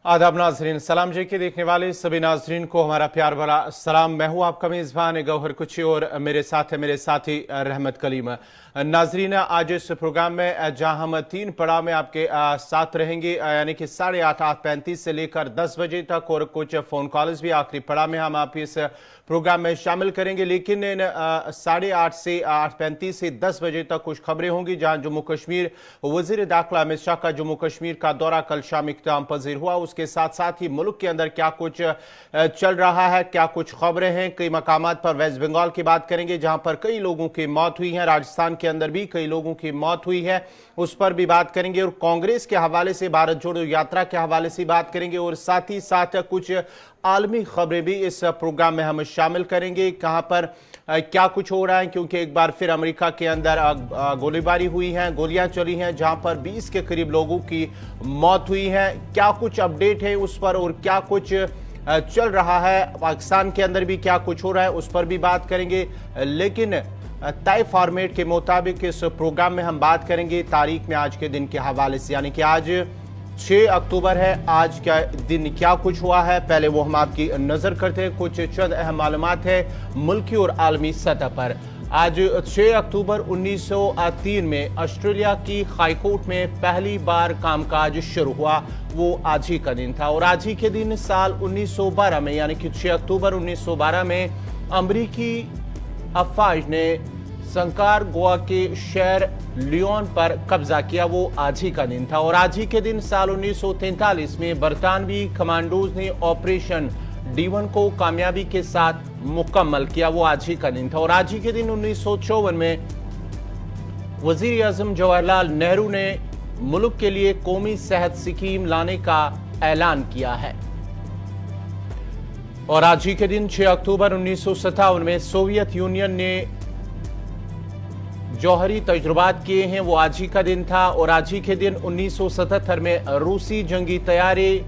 आदाब नाजरीन, सलाम जे के देखने वाले सभी नाजरीन को हमारा प्यार भरा सलाम। मैं हूं आपका मेज़बान गौहर कुची और मेरे साथ है मेरे साथी रहमत कलीम। नाजरीन, आज इस प्रोग्राम में जहां हम 3 पड़ाव में आपके साथ रहेंगे, यानी कि 8:30 8:35 से लेकर 10 बजे तक, और कुछ फ़ोन कॉल्स भी आखिरी पड़ाव में हम आप इस प्रोग्राम में शामिल करेंगे। लेकिन 8:30 से 8:35 से 10 बजे तक कुछ खबरें होंगी, जहां जम्मू कश्मीर वज़ीर दाखिला अमित शाह का जम्मू कश्मीर का दौरा कल शाम इख्तिताम पजीर हुआ। उसके साथ साथ ही मुल्क के अंदर क्या कुछ चल रहा है, क्या कुछ खबरें हैं। कई मकामात पर वेस्ट बंगाल की बात करेंगे, जहां पर कई लोगों की मौत हुई है। राजस्थान के अंदर भी कई लोगों की मौत हुई है, उस पर भी बात करेंगे। और कांग्रेस के हवाले से, भारत जोड़ो यात्रा के हवाले से बात करेंगे। और साथ ही साथ कुछ आलमी खबरें भी इस प्रोग्राम में हम शामिल करेंगे, कहां पर क्या कुछ हो रहा है, क्योंकि एक बार फिर अमेरिका के अंदर गोलीबारी हुई है, गोलियां चली हैं, जहां पर 20 के करीब लोगों की मौत हुई है। क्या कुछ अपडेट है उस पर, और क्या कुछ चल रहा है पाकिस्तान के अंदर भी क्या कुछ हो रहा है, उस पर भी बात करेंगे। लेकिन तय फॉर्मेट के मुताबिक इस प्रोग्राम में हम बात करेंगे तारीख में आज के दिन के हवाले से, यानी कि आज 6 अक्टूबर है। आज का दिन क्या कुछ हुआ है, पहले वो हम आपकी नजर करते हैं। कुछ चंद अहम मालूमात है मुल्की और आलमी सतह पर। आज 6 अक्टूबर 1903 में ऑस्ट्रेलिया की हाईकोर्ट में पहली बार कामकाज शुरू हुआ, वो आज ही का दिन था। और आज ही के दिन साल 1912 में, यानी कि 6 अक्टूबर 1912 में अमरीकी अफवाज ने संकार गोवा के शहर लियोन पर कब्जा किया, वो आज ही का दिन था। और आज ही के दिन साल 1943 में बरतानवी कमांडोज ने ऑपरेशन D1 को कामयाबी के साथ मुकम्मल किया, वो आज ही का दिन था। और आज ही के दिन 1954 में वजीर आजम जवाहरलाल नेहरू ने मुल्क के लिए कौमी सेहत स्कीम लाने का ऐलान किया है। और आज ही के दिन 6 अक्टूबर 1957 में सोवियत यूनियन ने जौहरी तजुर्बात किए हैं, वो आज ही का दिन था। और आज ही के दिन 1977 में रूसी जंगी तैयारे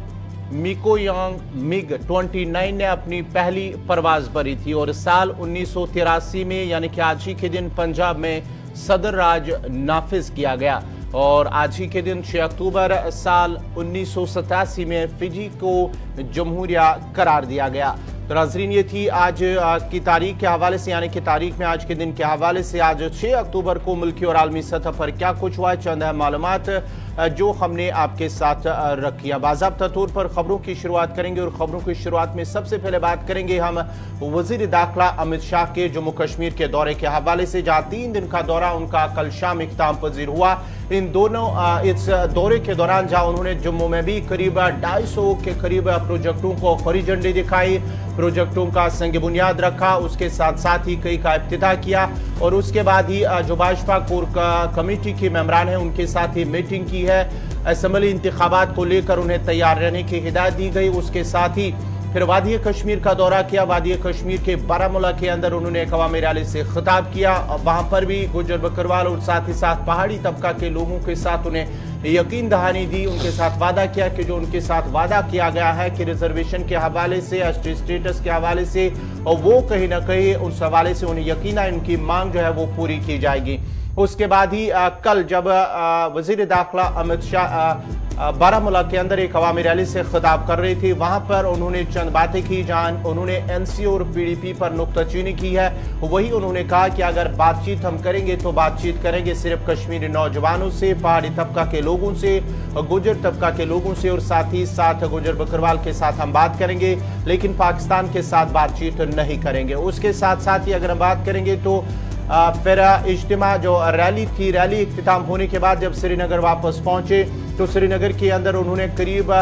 मिकोयांग MiG-29 ने अपनी पहली परवाज भरी थी। और साल 1983 में, यानी कि आज ही के दिन, पंजाब में सदर राज नाफिज किया गया। और आज ही के दिन 6 अक्टूबर साल 1987 में फिजी को जमहूरिया करार दिया गया। तो नाज़रीन, ये थी आज की तारीख के हवाले से, यानी कि तारीख में आज के दिन के हवाले से आज 6 अक्टूबर को मुल्की और आलमी सतह पर क्या कुछ हुआ है, चंद मालूमात जो हमने आपके साथ रखी है। बाज़ाब्ता तौर पर खबरों की शुरुआत करेंगे, और खबरों की शुरुआत में सबसे पहले बात करेंगे हम वज़ीर दाखिला अमित शाह के जम्मू कश्मीर के दौरे के हवाले से, जहाँ 3 दिन का दौरा उनका कल शाम इख्तिताम पजीर हुआ। इस दौरे के दौरान जहाँ उन्होंने जम्मू में भी करीब 250 के करीब प्रोजेक्टों को हरी झंडी दिखाई, प्रोजेक्टों का संग बुनियाद रखा, उसके साथ साथ ही कई का इफ्तिताह किया। और उसके बाद ही जो भाजपा कोर कमेटी के मेंबरान हैं उनके साथ ही मीटिंग की है। असम्बली इंतखाबात को लेकर उन्हें तैयार रहने की हिदायत दी गई। उसके साथ ही फिर वादी कश्मीर का दौरा किया। वादी कश्मीर के बारामूला के अंदर उन्होंने एक अवामी रैली से खिताब किया। वहां पर भी गुज्जर बकरवाल और साथ ही साथ पहाड़ी तबका के लोगों के साथ उन्हें यकीन दहानी दी, उनके साथ वादा किया कि जो उनके साथ वादा किया गया है कि रिजर्वेशन के हवाले से, स्टेटस के हवाले से, और वो कहीं ना कहीं उस हवाले से उन्हें यकीन है उनकी मांग जो है वो पूरी की जाएगी। उसके बाद ही कल जब वजीर दाखिला अमित शाह बारामूला के अंदर एक अवामी रैली से खिताब कर रही थी, वहां पर उन्होंने चंद बातें की, जहां उन्होंने NC और PDP पर नुक्ताचीनी की है। वही उन्होंने कहा कि अगर बातचीत हम करेंगे तो बातचीत करेंगे सिर्फ कश्मीरी नौजवानों से, पहाड़ी तबका के लोगों से, गुजर तबका के लोगों से, और साथ ही साथ गुजर बकरवाल के साथ हम बात करेंगे, लेकिन पाकिस्तान के साथ बातचीत नहीं करेंगे। उसके साथ साथ ही अगर हम बात करेंगे तो फिर इज्तिमा जो रैली थी, रैली इख्तिताम होने के बाद जब श्रीनगर वापस पहुंचे तो श्रीनगर के अंदर उन्होंने करीब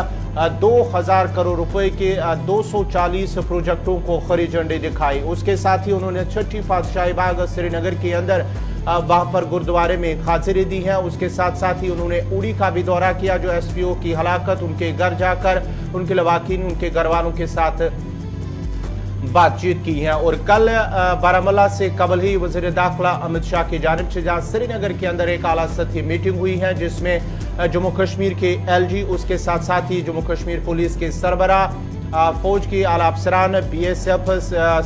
2000 करोड़ रुपए के 240 प्रोजेक्टों को हरी झंडी दिखाई। उसके साथ ही उन्होंने छठी पातशाही बाग श्रीनगर के अंदर वहां पर गुरुद्वारे में हाजिरी दी है। उसके साथ साथ ही उन्होंने उड़ी का भी दौरा किया, जो SPO की हलाकत, उनके घर जाकर उनके लवाकिन, उनके घर वालों के साथ बातचीत की है। और कल बारामूला से कबल ही वज़ीर दाखिला अमित शाह की जानिब से जहाँ श्रीनगर के अंदर एक आला सतही मीटिंग हुई है, जिसमें जम्मू कश्मीर के LG, उसके साथ साथ ही जम्मू कश्मीर पुलिस के सरबराह फौज की आला अफसरान, BSF,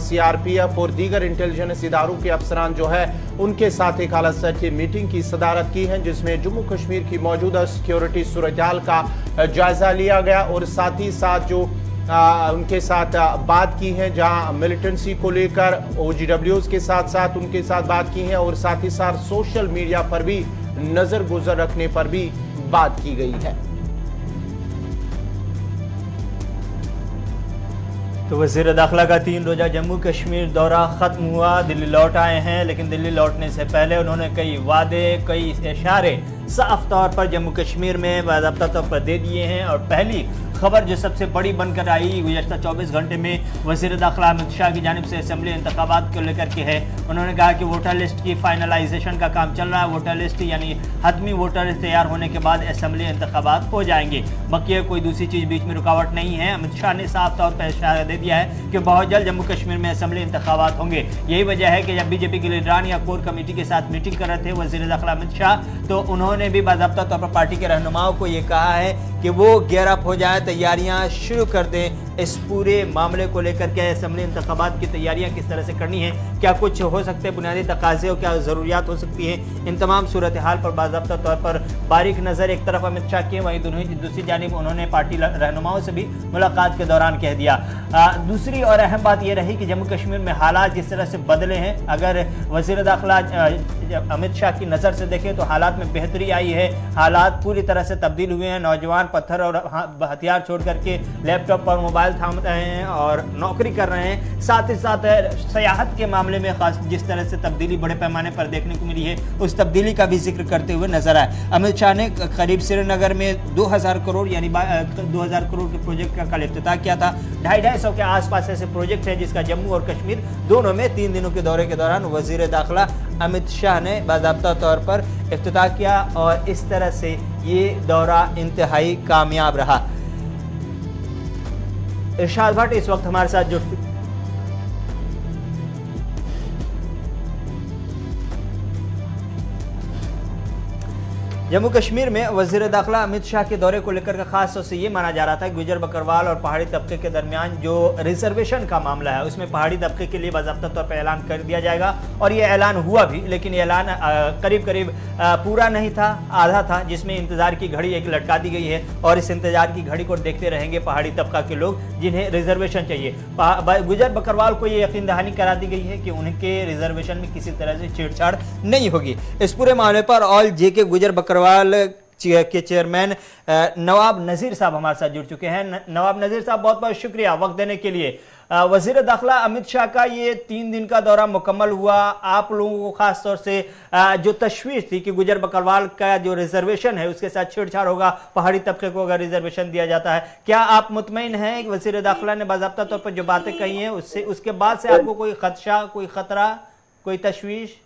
CRPF और दीगर इंटेलिजेंस इदारों के अफसरान जो है उनके साथ एक आला सतही मीटिंग की सदारत की है, जिसमें जम्मू कश्मीर की मौजूदा सिक्योरिटी सूरत-ए-हाल का जायजा लिया गया और साथ ही साथ जो उनके साथ बात की है, जहां मिलिटेंसी को लेकर OGWs के साथ साथ उनके साथ बात की है और साथ ही साथ सोशल मीडिया पर भी नजर गुजर रखने पर भी बात की गई है। तो वज़ीर दाखिला का 3 रोज़ा जम्मू कश्मीर दौरा ख़त्म हुआ, दिल्ली लौट आए हैं, लेकिन दिल्ली लौटने से पहले उन्होंने कई वादे, कई इशारे साफ तौर पर जम्मू कश्मीर में बाज़ाब्ता तौर पर दे दिए हैं। और पहली खबर जो सबसे बड़ी बनकर आई गुज़श्ता 24 घंटे में वज़ीर दाखिला अमित शाह की जानिब से असेंबली इंतखाबात को लेकर के है। उन्होंने कहा कि वोटर लिस्ट की फाइनलाइजेशन का काम चल रहा है, वोटर लिस्ट यानी हतमी वोटर लिस्ट तैयार होने के बाद असेंबली इंतखाबात हो जाएंगे, बाकी कोई दूसरी चीज़ बीच में रुकावट नहीं है। अमित शाह ने साफ तौर पर इशारा दे दिया है कि बहुत जल्द जम्मू कश्मीर में असेंबली इंतखाबात होंगे। यही वजह है कि जब बीजेपी के लीडरान या कोर कमेटी के साथ मीटिंग कर रहे थे वज़ीर दाखिला अमित शाह, तो उन्होंने भी बाज़ाब्ता तौर पर पार्टी के रहनुमाओं को ये कहा है कि वो गियर अप हो जाए, तैयारियां शुरू कर दें इस पूरे मामले को लेकर के। असेंबली इंतखाबात की तैयारियां किस तरह से करनी है, क्या कुछ हो सकते हैं बुनियादी तकाज़े और क्या ज़रूरियात हो सकती हैं, इन तमाम सूरत हाल पर बाज़ाब्ता तौर पर बारीक नज़र एक तरफ अमित शाह की, वहीं दूसरी जानिब उन्होंने पार्टी रहनुमाओं से भी मुलाकात के दौरान कह दिया। दूसरी और अहम बात यह रही कि जम्मू कश्मीर में हालात जिस तरह से बदले हैं, अगर वज़ीर दाखिला अमित शाह की नज़र से देखें तो हालात में बेहतरी आई है, हालात पूरी तरह से तब्दील हुए हैं। नौजवान पत्थर और हथियार छोड़ करके लैपटॉप पर मोबाइल थाम रहे हैं और नौकरी कर रहे हैं। साथ ही साथ सियाहत के मामले में खास जिस तरह से तब्दीली बड़े पैमाने पर देखने को मिली है, उस तब्दीली का भी जिक्र करते हुए नजर आए। अमित शाह ने करीब श्रीनगर में 2000 करोड़ यानी 2000 करोड़ के प्रोजेक्ट का कल इफ्तिताह किया था। 250 के आसपास ऐसे प्रोजेक्ट है जिसका जम्मू और कश्मीर दोनों में 3 दिनों के दौरे के दौरान वजीर दाखिला अमित शाह ने बाज़ाब्ता तौर पर इफ्तिताह किया और इस तरह से ये दौरा इंतहाई कामयाब रहा। इरशाद भट्ट इस वक्त हमारे साथ जुड़ जम्मू कश्मीर में वज़ीर दाखिला अमित शाह के दौरे को लेकर का खास तौर से ये माना जा रहा था कि गुजर बकरवाल और पहाड़ी तबके के दरमियान जो रिजर्वेशन का मामला है उसमें पहाड़ी तबके के लिए बाज़ाब्ता तौर पर ऐलान कर दिया जाएगा और ये ऐलान हुआ भी, लेकिन ये ऐलान करीब करीब पूरा नहीं था, आधा था, जिसमें इंतजार की घड़ी एक लटका दी गई है और इस इंतजार की घड़ी को देखते रहेंगे पहाड़ी तबका के लोग जिन्हें रिजर्वेशन चाहिए। गुजर बकरवाल को ये यकीन दहानी करा दी गई है कि उनके रिजर्वेशन में किसी तरह से छेड़छाड़ नहीं होगी। इस पूरे मामले पर ऑल जेके गुजर बकरवाल के चेयरमैन नवाब नज़ीर साहब हमारे साथ जुड़ चुके हैं। नवाब नज़ीर साहब, बहुत बहुत शुक्रिया वक्त देने के लिए। वज़ीर दाखिला अमित शाह का ये 3 दिन का दौरा मुकम्मल हुआ, आप लोगों को खास तौर से जो तशवीश थी कि गुजर बकरवाल का जो रिजर्वेशन है उसके साथ छेड़छाड़ होगा, पहाड़ी तबके को अगर रिजर्वेशन दिया जाता है, क्या आप मुतमईन हैं कि वज़ीर दाखिला ने बाज़ाब्ता तौर पर जो बातें कही हैं उससे उसके बाद से आपको कोई खदशा, कोई खतरा, कोई तशवीश?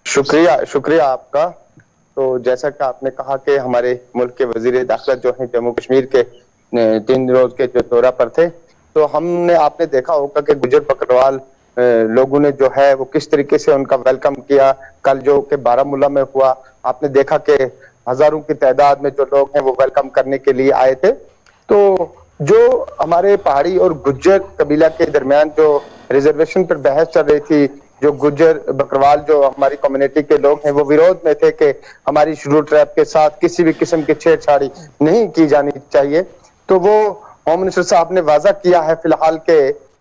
शुक्रिया आपका। तो जैसा कि आपने कहा कि हमारे मुल्क के वजीर दाखिला जो हैं जम्मू कश्मीर के 3 रोज के जो दौरा पर थे, तो आपने देखा होगा कि गुजर बकरवाल लोगों ने जो है वो किस तरीके से उनका वेलकम किया। कल जो कि बारामूला में हुआ, आपने देखा कि हजारों की तादाद में जो लोग हैं वो वेलकम करने के लिए आए थे। तो जो हमारे पहाड़ी और गुज्जर कबीला के दरमियान जो रिजर्वेशन पर बहस चल रही थी, जो गुज्जर बकरवाल जो हमारी कम्युनिटी के लोग हैं वो विरोध में थे कि हमारी शेड्यूल ट्राइब के साथ किसी भी किस्म की छेड़छाड़ी नहीं की जानी चाहिए। तो वो होम मिनिस्टर साहब ने वाजा किया है फिलहाल के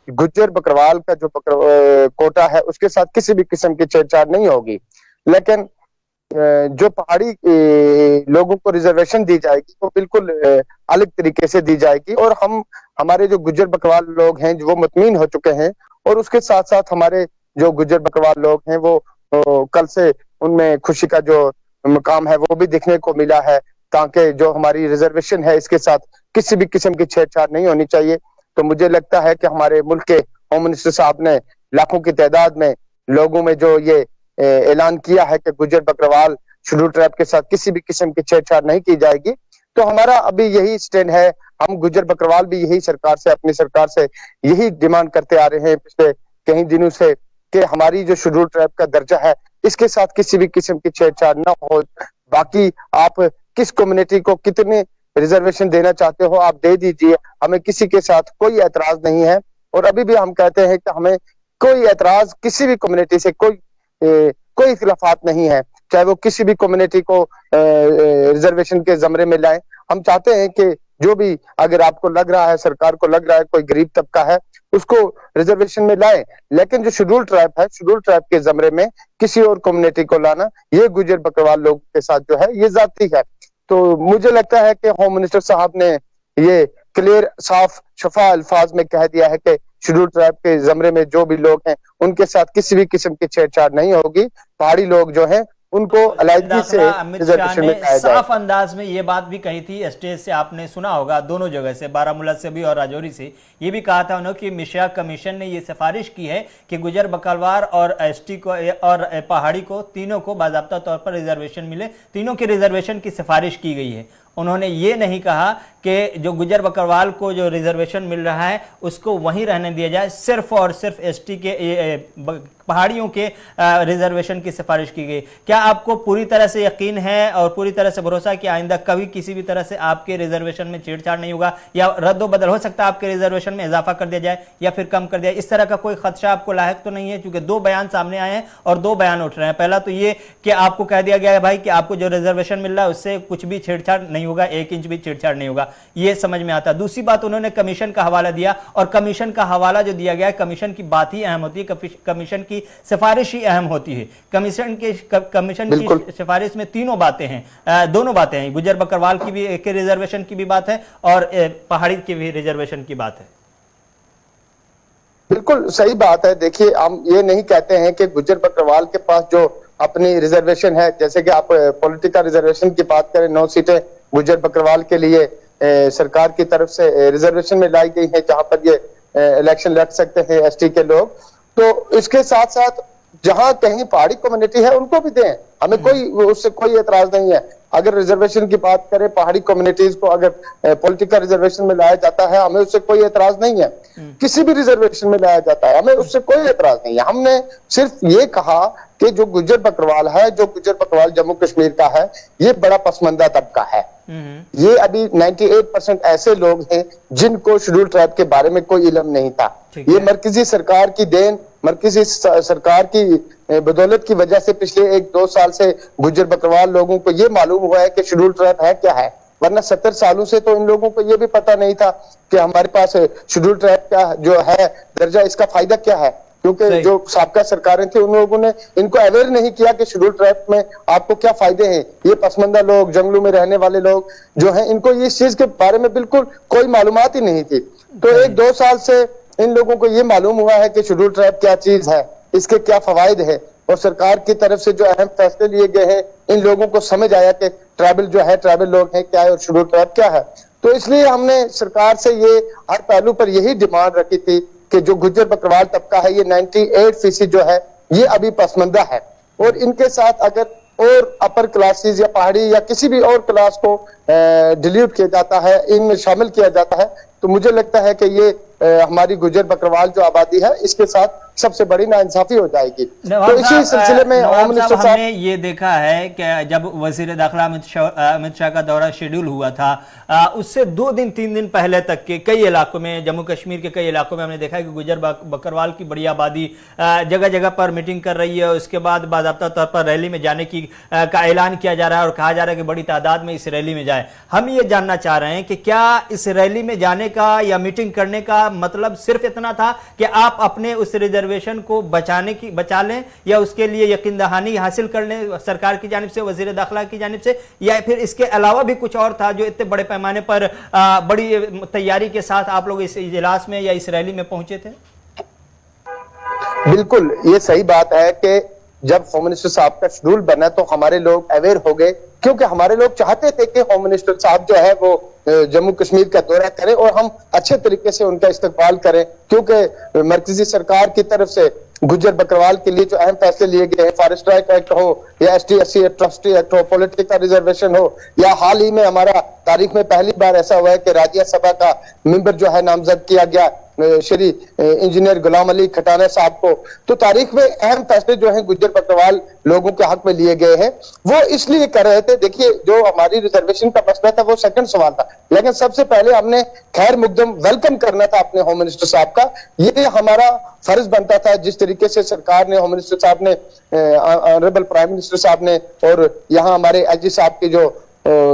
गुज्जर बकरवाल का जो कोटा है उसके साथ किसी भी किस्म की छेड़छाड़ नहीं होगी, लेकिन जो पहाड़ी लोगों को रिजर्वेशन दी जाएगी वो बिल्कुल अलग तरीके से दी जाएगी। और हमारे जो गुज्जर बकरवाल लोग हैं वो मुतमीन हो चुके हैं और उसके साथ साथ हमारे जो गुज्जर बकरवाल लोग हैं वो कल से उनमें खुशी का जो मुकाम है वो भी दिखने को मिला है, ताकि जो हमारी रिजर्वेशन है इसके साथ किसी भी किस्म की छेड़छाड़ नहीं होनी चाहिए। तो मुझे लगता है कि हमारे मुल्क के होम मिनिस्टर साहब ने लाखों की तादाद में लोगों में जो ये ऐलान किया है कि गुज्जर बकरवाल शेड्यूल ट्राइब के साथ किसी भी किस्म की छेड़छाड़ नहीं की जाएगी, तो हमारा अभी यही स्टैंड है। हम गुज्जर बकरवाल भी यही अपनी सरकार से यही डिमांड करते आ रहे हैं पिछले कई दिनों से कि हमारी जो शेड्यूल ट्राइब का दर्जा है इसके साथ किसी भी किस्म की छेड़छाड़ न हो। बाकी आप किस कम्युनिटी को कितने रिजर्वेशन देना चाहते हो आप दे दीजिए, हमें किसी के साथ कोई एतराज नहीं है। और अभी भी हम कहते हैं कि हमें कोई एतराज किसी भी कम्युनिटी से कोई इख्तिलाफात नहीं है, चाहे वो किसी भी कम्युनिटी को रिजर्वेशन के जमरे में लाए। हम चाहते हैं कि जो भी अगर आपको लग रहा है, सरकार को लग रहा है कोई गरीब तबका है, उसको रिजर्वेशन में लाए, लेकिन जो शेड्यूल ट्राइब है, शेड्यूल ट्राइब के जमरे में किसी और कम्युनिटी को लाना, ये गुजर बकरवाल लोग के साथ जो है ये जाती है। तो मुझे लगता है कि होम मिनिस्टर साहब ने ये क्लियर साफ शफा अल्फाज में कह दिया है कि शेड्यूल ट्राइब के जमरे में जो भी लोग हैं उनके साथ किसी भी किस्म की छेड़छाड़ नहीं होगी। पहाड़ी लोग जो हैं उनको अलग से अमित शाह ने साफ अंदाज में ये बात भी कही थी, स्टेज से आपने सुना होगा, दोनों जगह से, बारामूला से भी और राजौरी से, ये भी कहा था उन्होंने कि मिश्रा कमीशन ने ये सिफारिश की है कि गुजर बकरवाल और एसटी को और पहाड़ी को तीनों को बाज़ाब्ता तौर पर रिजर्वेशन मिले, तीनों की रिजर्वेशन की सिफारिश की गई है। उन्होंने ये नहीं कहा कि जो गुजर बकरवाल को जो रिजर्वेशन मिल रहा है उसको वहीं रहने दिया जाए, सिर्फ और सिर्फ एसटी के पहाड़ियों के रिजर्वेशन की सिफारिश की गई। क्या आपको पूरी तरह से यकीन है और पूरी तरह से भरोसा है कि आइंदा कभी किसी भी तरह से आपके रिजर्वेशन में छेड़छाड़ नहीं होगा, या रद्दो बदल हो सकता है, आपके रिजर्वेशन में इजाफा कर दिया जाए या फिर कम कर दिया जाए? इस तरह का कोई खदशा आपको लायक तो नहीं है? क्योंकि दो बयान सामने आए हैं और दो बयान उठ रहे हैं। पहला तो ये कि आपको कह दिया गया है भाई कि आपको जो रिजर्वेशन मिल रहा है उससे कुछ भी छेड़छाड़ नहीं होगा, 1 इंच भी छेड़छाड़ नहीं होगा, ये समझ में आता है। दूसरी बात, उन्होंने कमीशन का हवाला दिया, और कमीशन का हवाला जो दिया गया है, कमीशन की बात ही अहम होती है, कमीशन की सिफारिश ही अहम होती है। कमीशन की सिफारिश में तीनों बातें हैं, दोनों बातें हैं, गुजर बकरवाल की भी के रिजर्वेशन की भी बात है और पहाड़ी की भी रिजर्वेशन की बात है। बिल्कुल सही बात है। देखिए, हम ये नहीं कहते हैं कि गुजर बकरवाल के पास जो अपनी रिजर्वेशन है, जैसे कि आप पॉलिटिकल रिजर्वेशन की बात करें, 9 सीटें गुजर बकरवाल के लिए सरकार की तरफ से रिजर्वेशन में लाई गई है, जहां पर ये इलेक्शन लड़ सकते हैं एसटी के लोग। तो इसके साथ साथ जहां कहीं पहाड़ी कम्युनिटी है उनको भी दें, हमें कोई उससे कोई एतराज नहीं है। अगर रिजर्वेशन की बात करें, पहाड़ी कम्युनिटीज को अगर पॉलिटिकल रिजर्वेशन में लाया जाता है, हमें उससे कोई एतराज नहीं है। किसी भी रिजर्वेशन में लाया जाता है, हमें उससे कोई एतराज नहीं है। हमने सिर्फ ये कहा कि जो गुजर बकरवाल है, जो गुजर बकरवाल जम्मू कश्मीर का है, ये बड़ा पसमंदा तबका है। ये अभी 98% ऐसे लोग हैं जिनको शेड्यूल ट्राइब के बारे में कोई इल्म नहीं था। ये मरकजी सरकार की देन, मरकजी सरकार की बदौलत की वजह से पिछले 1-2 साल से गुजर बकरवाल लोगों को ये मालूम हुआ है कि शेड्यूल ट्राइब है क्या है, वरना 70 सालों से तो इन लोगों को ये भी पता नहीं था कि हमारे पास शेड्यूल ट्राइब का जो है दर्जा, इसका फायदा क्या है। क्योंकि जो साबका सरकारें थी उन लोगों ने इनको अवेयर नहीं किया कि शेड्यूल ट्राइब में आपको क्या फायदे हैं। ये पसमंदा लोग, जंगलों में रहने वाले लोग जो हैं, इनको इस चीज के बारे में बिल्कुल कोई मालूमात ही नहीं थी। तो 1-2 साल से इन लोगों को ये मालूम हुआ है कि शेड्यूल ट्राइब क्या चीज है, इसके क्या फवायद है, और सरकार की तरफ से जो अहम फैसले लिए गए हैं, इन लोगों को समझ आया कि ट्राइबल जो है, ट्राइबल लोग हैं क्या है और शेड्यूल ट्राइब क्या है। तो इसलिए हमने सरकार से ये हर पहलू पर यही डिमांड रखी थी कि जो गुजर बकरवाल तबका है, ये 98% जो है ये अभी पसमंदा है, और इनके साथ अगर और अपर क्लासेस या पहाड़ी या किसी भी और क्लास को डिलीट किया जाता है, इनमें शामिल किया जाता है, तो मुझे लगता है कि ये हमारी गुजर बकरवाल जो आबादी है इसके साथ सबसे बड़ी नाइंसाफी हो जाएगी। तो इसी सिलसिले में होम मिनिस्टर साहब, हमने ये देखा है कि जब वजीर दाखिला अमित शाह का दौरा शेड्यूल हुआ था, उससे 2 दिन 3 दिन पहले तक के कई इलाकों में, जम्मू कश्मीर के कई इलाकों में हमने देखा है कि गुजर बकरवाल की बड़ी आबादी जगह जगह पर मीटिंग कर रही है। उसके बाद बाज़ाब्ता तौर पर रैली में जाने की का ऐलान किया जा रहा है और कहा जा रहा है कि बड़ी तादाद में इस रैली में जाए। हम ये जानना चाह रहे हैं कि क्या इस रैली में जाने का या मीटिंग करने का मतलब सिर्फ इतना था कि आप अपने उस रिजर्वेशन को बचा लें, या उसके लिए यकीन दहानी हासिल कर लें सरकार की जानिब से, वजीर दाखिला की जानिब से, या फिर इसके अलावा भी कुछ और था जो इतने बड़े पैमाने पर बड़ी तैयारी के साथ आप लोग इस इजलास में या इस रैली में पहुंचे थे? बिल्कुल, ये सही बात है कि जब होम मिनिस्टर साहब का शेड्यूल बना तो हमारे लोग अवेयर हो गए, क्योंकि हमारे लोग चाहते थे कि होम मिनिस्टर साहब जो है वो जम्मू कश्मीर का दौरा करें और हम अच्छे तरीके से उनका इस्तकबाल करें, क्योंकि मरकजी सरकार की तरफ से गुजर बकरवाल के लिए जो अहम फैसले लिए गए हैं, फॉरेस्ट राइट एक्ट हो या ST/SC एट्रॉसिटी एक्ट हो, पॉलिटिकल रिजर्वेशन हो, या हाल ही में हमारा तारीख में पहली बार ऐसा हुआ है कि राज्यसभा का मेंबर जो है नामजद किया गया श्री इंजीनियर गुलाम अली खटाना साहब को। तो तारीख में अहम फैसले जो हैं गुज्जर बकरवाल लोगों के हक में लिए गए हैं, वो इसलिए कर रहे थे। देखिए, जो हमारी रिजर्वेशन का मसला था वो सेकंड सवाल था, लेकिन सबसे पहले हमने खैर मुकदम वेलकम करना था अपने होम मिनिस्टर साहब का। ये हमारा फर्ज बनता था। जिस तरीके से सरकार ने, होम मिनिस्टर साहब ने, ऑनरेबल प्राइम मिनिस्टर साहब ने और यहाँ हमारे एजी साहब की जो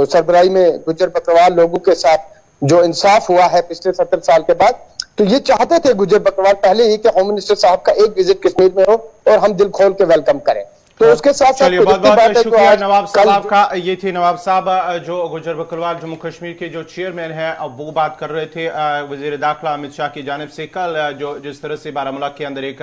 सरबराही में गुज्जर बकरवाल लोगों के साथ जो इंसाफ हुआ है पिछले 70 साल के बाद, तो ये चाहते थे गुज्जर बकरवाल पहले ही कि होम मिनिस्टर साहब का एक विजिट कश्मीर में हो और हम दिल खोल के वेलकम करें। तो उसके साथ साथ चलिए, बहुत बहुत शुक्रिया नवाब साहब आपका। ये थे नवाब साहब जो गुज्जर बकरवाल जम्मू कश्मीर के जो चेयरमैन हैं, अब वो बात कर रहे थे वजीर दाखिला अमित शाह की जानिब से कल जो जिस तरह से बारामूला के अंदर एक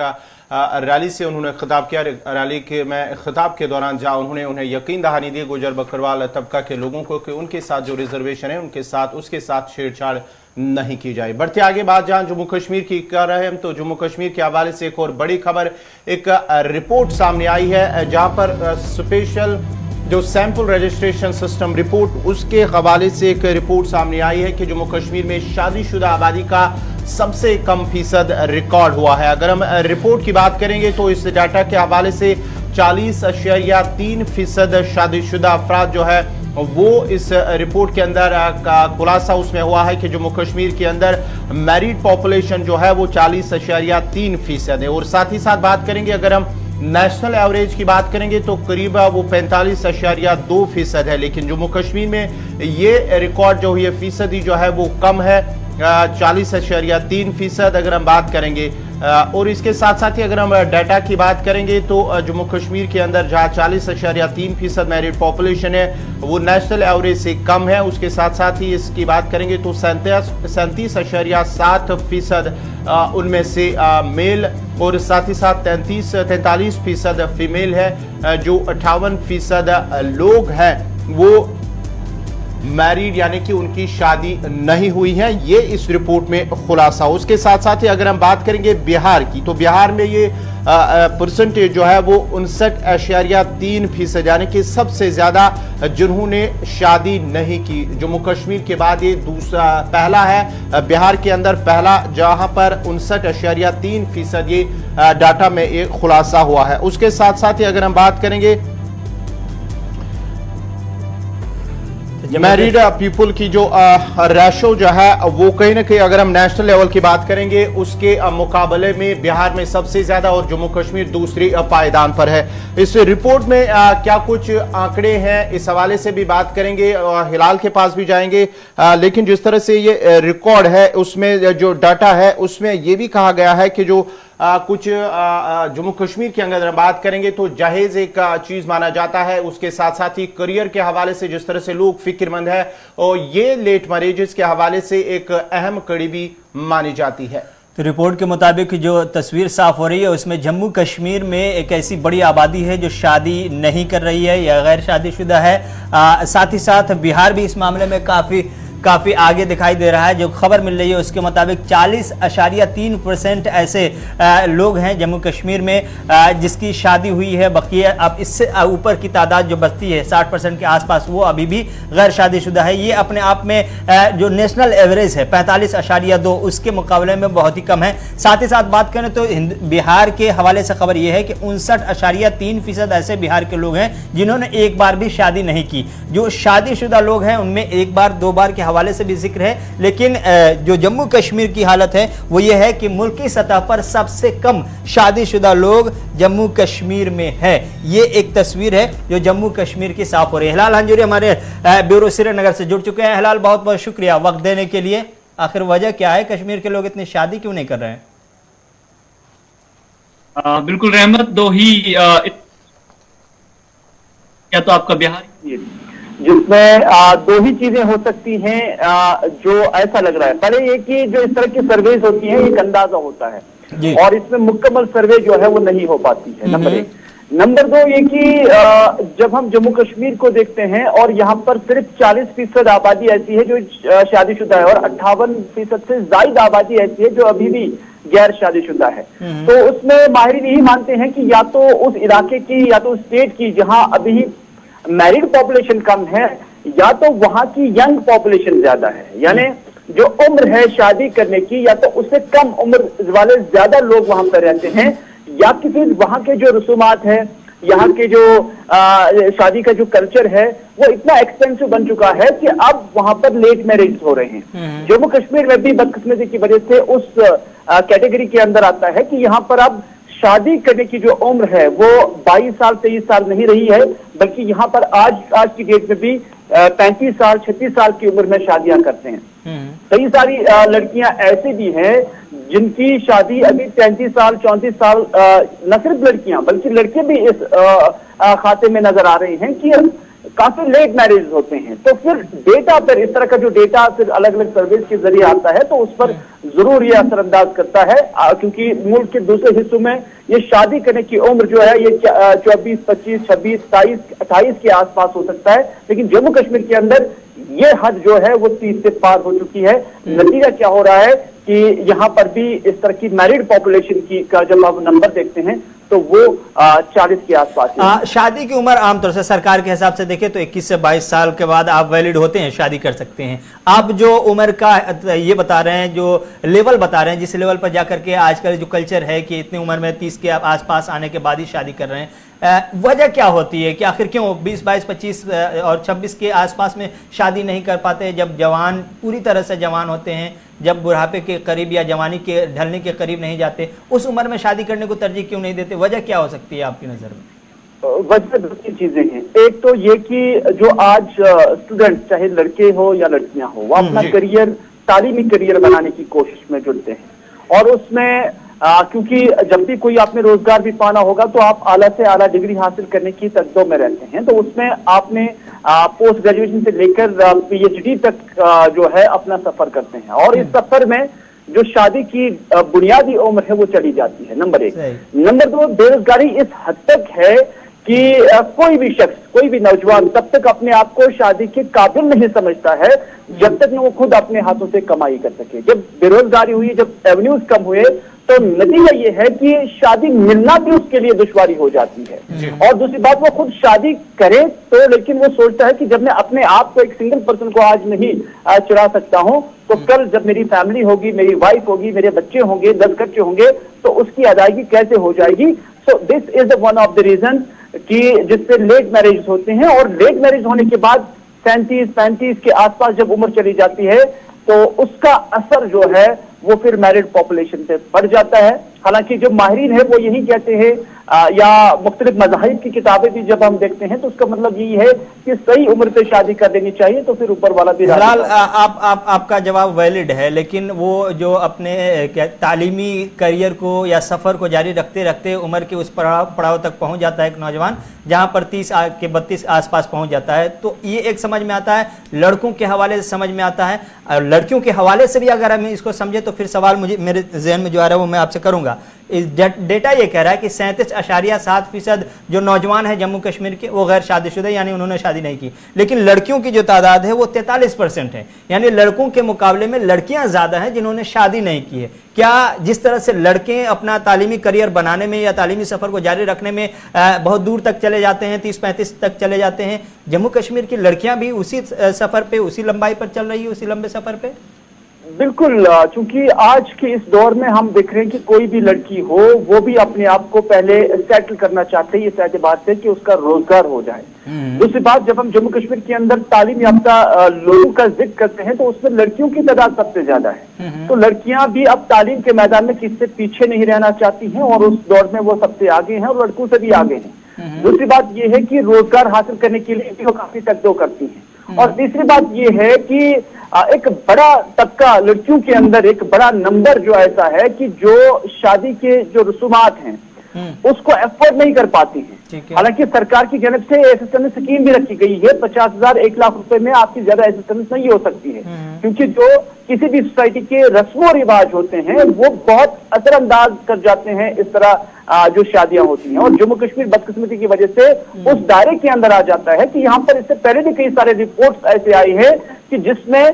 रैली से उन्होंने खिताब किया। रैली के में खिताब के दौरान जहाँ उन्हें यकीन दहानी दी गुज्जर बकरवाल तबका के लोगों को कि उनके साथ जो रिजर्वेशन है उनके साथ उसके साथ छेड़छाड़ नहीं की जाए। बढ़ते आगे बात जहां जम्मू कश्मीर की कर रहे हैं हम, तो जम्मू कश्मीर के हवाले से एक और बड़ी खबर, एक रिपोर्ट सामने आई है जहां पर स्पेशल जो सैंपल रजिस्ट्रेशन सिस्टम रिपोर्ट, उसके हवाले से एक रिपोर्ट सामने आई है कि जम्मू कश्मीर में शादीशुदा आबादी का सबसे कम फीसद रिकॉर्ड हुआ है। अगर हम रिपोर्ट की बात करेंगे तो इस डाटा के हवाले से 40.3% शादीशुदा अफराद जो है वो इस रिपोर्ट के अंदर का खुलासा उसमें हुआ है कि जम्मू कश्मीर के अंदर मैरिड पॉपुलेशन जो है वो 40.3% है। और साथ ही साथ बात करेंगे, अगर हम नेशनल एवरेज की बात करेंगे तो करीब वो 45.2% है, लेकिन जम्मू कश्मीर में ये रिकॉर्ड जो ये फीसदी जो है वो कम है, 40.3% अगर हम बात करेंगे। और इसके साथ साथ ही अगर हम डाटा की बात करेंगे तो जम्मू कश्मीर के अंदर जहाँ 40.3% मैरिड पॉपुलेशन है वो नेशनल एवरेज से कम है। उसके साथ साथ ही इसकी बात करेंगे तो 37.7% उनमें से मेल और साथ ही साथ 43% फीमेल है। जो 58% लोग हैं वो मैरिड यानी कि उनकी शादी नहीं हुई है, ये इस रिपोर्ट में खुलासा। उसके साथ साथ ही अगर हम बात करेंगे बिहार की, तो बिहार में ये परसेंटेज जो है वो 59.3% यानी कि सबसे ज्यादा जिन्होंने शादी नहीं की। जम्मू कश्मीर के बाद ये दूसरा पहला है बिहार के अंदर पहला, जहां पर 59.3% ये डाटा में एक खुलासा हुआ है। उसके साथ साथ ही अगर हम बात करेंगे मैरिड पीपल की जो रेशो जो है वो कहीं ना कहीं अगर हम नेशनल लेवल की बात करेंगे उसके मुकाबले में बिहार में सबसे ज्यादा और जम्मू कश्मीर दूसरी पायदान पर है। इस रिपोर्ट में क्या कुछ आंकड़े हैं इस हवाले से भी बात करेंगे और हिलाल के पास भी जाएंगे। लेकिन जिस तरह से ये रिकॉर्ड है उसमें जो डाटा है उसमें ये भी कहा गया है कि जो कुछ जम्मू कश्मीर के अंदर बात करेंगे तो जहेज एक चीज माना जाता है, उसके साथ साथ ही करियर के हवाले से जिस तरह से लोग फिक्रमंद है और ये लेट मैरिजेस के हवाले से एक अहम कड़ी भी मानी जाती है। तो रिपोर्ट के मुताबिक जो तस्वीर साफ हो रही है उसमें जम्मू कश्मीर में एक ऐसी बड़ी आबादी है जो शादी नहीं कर रही है या गैर शादीशुदा है। साथ ही साथ बिहार भी इस मामले में काफ़ी आगे दिखाई दे रहा है। जो खबर मिल रही है उसके मुताबिक 40.3% ऐसे लोग हैं जम्मू कश्मीर में जिसकी शादी हुई है। बकिया अब इससे ऊपर की तादाद जो बचती है 60% के आसपास वो अभी भी गैर शादीशुदा है। ये अपने आप में जो नेशनल एवरेज है 45.2 उसके मुकाबले में बहुत ही कम है। साथ ही साथ बात करें तो बिहार के हवाले से खबर यह है कि 59.3% ऐसे बिहार के लोग हैं जिन्होंने एक बार भी शादी नहीं की। जो शादीशुदा लोग हैं उनमें एक बार दो बार के हवाले से भी जिक्र है, लेकिन जो जम्मू कश्मीर की हालत है वो ये है कि मुल्की सतह पर सबसे कम शादीशुदा लोग जम्मू कश्मीर में है। ये एक तस्वीर है जो जम्मू कश्मीर की साफ हो रही है। हिलाल हंजूरी हमारे ब्यूरो श्रीनगर से जुड़ चुके हैं। हिलाल, बहुत बहुत शुक्रिया वक्त देने के लिए। आखिर वजह क्या है, कश्मीर के लोग इतनी शादी क्यों नहीं कर रहे हैं? बिल्कुल रहमत, दो ही या तो आपका बिहार जिसमें दो ही चीजें हो सकती हैं जो ऐसा लग रहा है। पहले ये कि जो इस तरह की सर्वेज होती है एक अंदाजा होता है और इसमें मुकम्मल सर्वे जो है वो नहीं हो पाती है, नंबर एक। नंबर दो ये कि जब हम जम्मू कश्मीर को देखते हैं और यहाँ पर सिर्फ 40% आबादी ऐसी है जो शादीशुदा है और 58% से ज्यादा आबादी ऐसी है जो अभी भी गैर शादीशुदा है। तो उसमें माहिरीन यही मानते हैं कि या तो उस इलाके की या तो उस स्टेट की जहां अभी मैरिड पॉपुलेशन कम है या तो वहां की यंग पॉपुलेशन ज्यादा है, यानी जो उम्र है शादी करने की, या तो उससे कम उम्र वाले ज्यादा लोग वहां पर रहते हैं, या कि फिर वहां के जो रसूमात है, यहाँ के जो शादी का जो कल्चर है वो इतना एक्सपेंसिव बन चुका है कि अब वहां पर लेट मैरिज हो रहे हैं। जम्मू कश्मीर में भी बदकिस्मती की वजह से उस कैटेगरी के अंदर आता है कि यहाँ पर अब शादी करने की जो उम्र है वो 22 साल 23 साल नहीं रही है, बल्कि यहाँ पर आज की डेट में भी 35 साल 36 साल की उम्र में शादियां करते हैं। कई सारी लड़कियां ऐसे भी हैं जिनकी शादी अभी 33 साल 34 साल, न सिर्फ लड़कियां बल्कि लड़के भी इस खाते में नजर आ रहे हैं कि काफी लेट मैरिज होते हैं। तो फिर डेटा पर, इस तरह का जो डेटा फिर अलग अलग सर्विस के जरिए आता है तो उस पर जरूर ये असरअंदाज करता है, क्योंकि मुल्क के दूसरे हिस्सों में ये शादी करने की उम्र जो है ये 24, 25, 26, 27, 28 के आसपास हो सकता है, लेकिन जम्मू कश्मीर के अंदर ये हद जो है वो 30 से पार हो चुकी है। नतीजा क्या हो रहा है कि यहाँ पर भी इस तरह की मैरिड पॉपुलेशन की का जब आप नंबर देखते हैं तो वो 40 के आसपास है। शादी की उम्र आमतौर से सरकार के हिसाब से देखें तो 21 से 22 साल के बाद आप वैलिड होते हैं, शादी कर सकते हैं। आप जो उम्र का ये बता रहे हैं, जो लेवल बता रहे हैं, जिस लेवल पर जाकर के आजकल जो कल्चर है कि इतनी उम्र में 30 के आसपास आने के बाद ही शादी कर रहे हैं, वजह क्या होती है कि आखिर क्यों 20, 22, 25 और 26 के आसपास में शादी नहीं कर पाते? जब जवान पूरी तरह से जवान होते हैं, जब बुढ़ापे के करीब या जवानी के ढलने के करीब नहीं जाते, उस उम्र में शादी करने को तरजीह क्यों नहीं देते? वजह क्या हो सकती है आपकी नजर में? वजह दो तीन चीजें हैं। एक तो ये कि जो आज स्टूडेंट, चाहे लड़के हो या लड़कियां हो, वो अपना करियर, तालीमी करियर बनाने की कोशिश में जुटते हैं, और उसमें क्योंकि जब भी कोई आपने रोजगार भी पाना होगा तो आप आला से आला डिग्री हासिल करने की तकदो में रहते हैं, तो उसमें आपने पोस्ट ग्रेजुएशन से लेकर PhD तक जो है अपना सफर करते हैं, और इस सफर में जो शादी की बुनियादी उम्र है वो चली जाती है, नंबर एक। नंबर दो, बेरोजगारी इस हद तक है कि कोई भी शख्स, कोई भी नौजवान तब तक अपने आप को शादी के काबिल नहीं समझता है जब तक वो खुद अपने हाथों से कमाई कर सके। जब बेरोजगारी हुई, जब एवेन्यूज कम हुए, तो नतीजा ये है कि शादी मिलना भी उसके लिए दुश्वारी हो जाती है। और दूसरी बात, वो खुद शादी करे तो लेकिन वो सोचता है कि जब मैं अपने आप को, एक सिंगल पर्सन को आज नहीं चुरा सकता हूं, तो कल जब मेरी फैमिली होगी, मेरी वाइफ होगी, मेरे बच्चे होंगे, 10 खर्चे होंगे, तो उसकी अदायगी कैसे हो जाएगी। So this is one of the reason कि जिससे लेट मैरिज होते हैं, और लेट मैरिज होने के बाद 37-35 के आसपास जब उम्र चली जाती है तो उसका असर जो है वो फिर मैरिड पॉपुलेशन पे बढ़ जाता है। हालांकि जो माहिरीन है वो यही कहते हैं, या मुख्तलिफ मज़ाहिब की किताबें भी जब हम देखते हैं तो उसका मतलब यही है कि सही उम्र पे शादी कर देनी चाहिए, तो फिर ऊपर वाला भी। फिलहाल आपका जवाब वैलिड है, लेकिन वो जो अपने तालीमी करियर को या सफ़र को जारी रखते रखते उम्र के उस पड़ाव तक पहुंच जाता है एक नौजवान, जहां पर 30 के 32 आसपास पहुंच जाता है, तो ये एक समझ में आता है। लड़कों के हवाले से समझ में आता है, और लड़कियों के हवाले से भी अगर हम इसको समझे तो फिर सवाल मेरे जहन में जो आ रहा है वो मैं आपसे करूंगा। डेटा ये कह रहा है कि 37.7% जो नौजवान है जम्मू कश्मीर के वो गैर शादीशुदा, यानी उन्होंने शादी नहीं की, लेकिन लड़कियों की जो तादाद है वो 43% है, यानी लड़कों के मुकाबले में लड़कियां ज्यादा हैं जिन्होंने शादी नहीं की है। क्या जिस तरह से लड़के अपना तालीमी करियर बनाने में या तालीमी सफर को जारी रखने में बहुत दूर तक चले जाते हैं, 30-35 तक चले जाते हैं, जम्मू कश्मीर की लड़कियां भी उसी सफर पे, उसी लंबाई पर चल रही है, उसी लंबे सफर पे? बिल्कुल, चूंकि आज के इस दौर में हम देख रहे हैं कि कोई भी लड़की हो वो भी अपने आप को पहले सेटल करना चाहते हैं, इस एतबार से कि उसका रोजगार हो जाए। दूसरी बात, जब हम जम्मू कश्मीर के अंदर तालीम याफ्ता लोगों का जिक्र करते हैं तो उसमें लड़कियों की तादाद सबसे ज्यादा है। तो लड़कियां भी अब तालीम के मैदान में किससे पीछे नहीं रहना चाहती हैं, और उस दौर में वो सबसे आगे हैं और लड़कों से भी आगे हैं। दूसरी बात यह है कि रोजगार हासिल करने के लिए भी वो काफी तकदो करती हैं। और तीसरी बात यह है कि एक बड़ा तबका लड़कियों के अंदर, एक बड़ा नंबर जो ऐसा है कि जो शादी के जो रसूमात हैं उसको एफोर्ड नहीं कर पाती हैं। हालांकि सरकार की जानब से असिस्टेंस स्कीम भी रखी गई है, 50,000 1 लाख रुपए में आपकी ज्यादा असिस्टेंस नहीं हो सकती है, क्योंकि जो किसी भी सोसाइटी के रस्म और रिवाज होते हैं वो बहुत असरअंदाज कर जाते हैं इस तरह जो शादियां होती हैं। और जम्मू कश्मीर बदकिस्मती की वजह से उस दायरे के अंदर आ जाता है कि यहाँ पर इससे पहले भी कई सारे रिपोर्ट्स ऐसे आई है कि जिसमें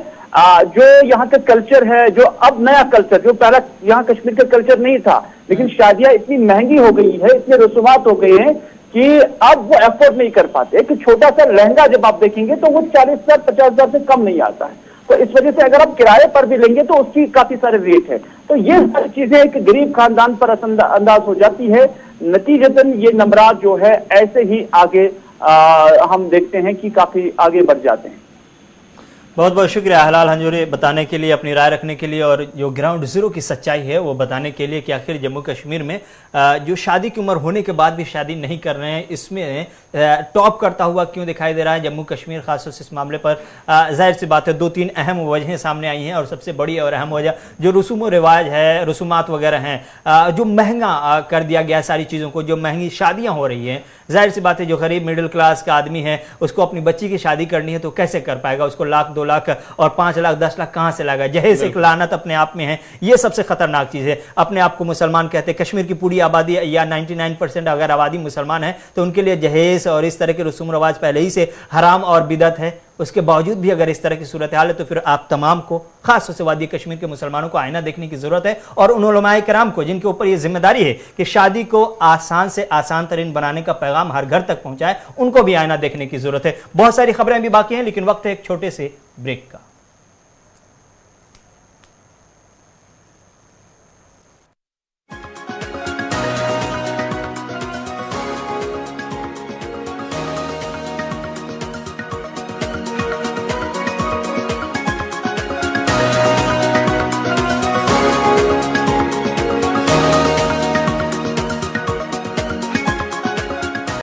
जो यहाँ का कल्चर है, जो अब नया कल्चर, जो पहला यहाँ कश्मीर का कल्चर नहीं था, लेकिन शादियां इतनी महंगी हो गई है, इतने रसूमात हो गए हैं कि अब वो एफोर्ड नहीं कर पाते। कि छोटा सा लहंगा जब आप देखेंगे तो वो 40,000 50,000 से कम नहीं आता है, तो इस वजह से अगर आप किराए पर भी लेंगे तो उसकी काफी सारे रेट है। तो ये सारी चीजें एक गरीब खानदान पर अंदाज हो जाती है। नतीजतन ये नंबरात जो है ऐसे ही आगे हम देखते हैं कि काफी आगे बढ़ जाते हैं। बहुत बहुत शुक्रिया हलाल हंजूरी बताने के लिए, अपनी राय रखने के लिए और जो ग्राउंड जीरो की सच्चाई है वो बताने के लिए कि आखिर जम्मू कश्मीर में जो शादी की उम्र होने के बाद भी शादी नहीं कर रहे हैं, इसमें टॉप करता हुआ क्यों दिखाई दे रहा है जम्मू कश्मीर। खासतौर से इस मामले पर जाहिर सी बात है 2-3 अहम वजहें सामने आई हैं और सबसे बड़ी और अहम वजह जो रसूम व रिवाज है, रसूमात वगैरह हैं, जो महंगा कर दिया गया सारी चीज़ों को, जो महंगी शादियाँ हो रही हैं। जाहिर सी बात है जो गरीब मिडिल क्लास का आदमी है उसको अपनी बच्ची की शादी करनी है तो कैसे कर पाएगा, उसको लाख 2 लाख और 5 लाख 10 लाख कहाँ से लाएगा। जहेज एक लानत अपने आप में है, ये सबसे खतरनाक चीज़ है। अपने आप को मुसलमान कहते हैं, कश्मीर की पूरी आबादी या 99% अगर आबादी मुसलमान है तो उनके लिए जहेज और इस तरह के रसूम रवाज पहले ही से हराम और बिदत है। उसके बावजूद भी अगर इस तरह की सूरत हाल है तो फिर आप तमाम को, खास तौर से वादी कश्मीर के मुसलमानों को आईना देखने की जरूरत है और उन उलमाए किराम को जिनके ऊपर ये जिम्मेदारी है कि शादी को आसान से आसान तरीन बनाने का पैगाम हर घर तक पहुंचाए, उनको भी आईना देखने की जरूरत है। बहुत सारी खबरें भी बाकी हैं लेकिन वक्त है एक छोटे से ब्रेक का।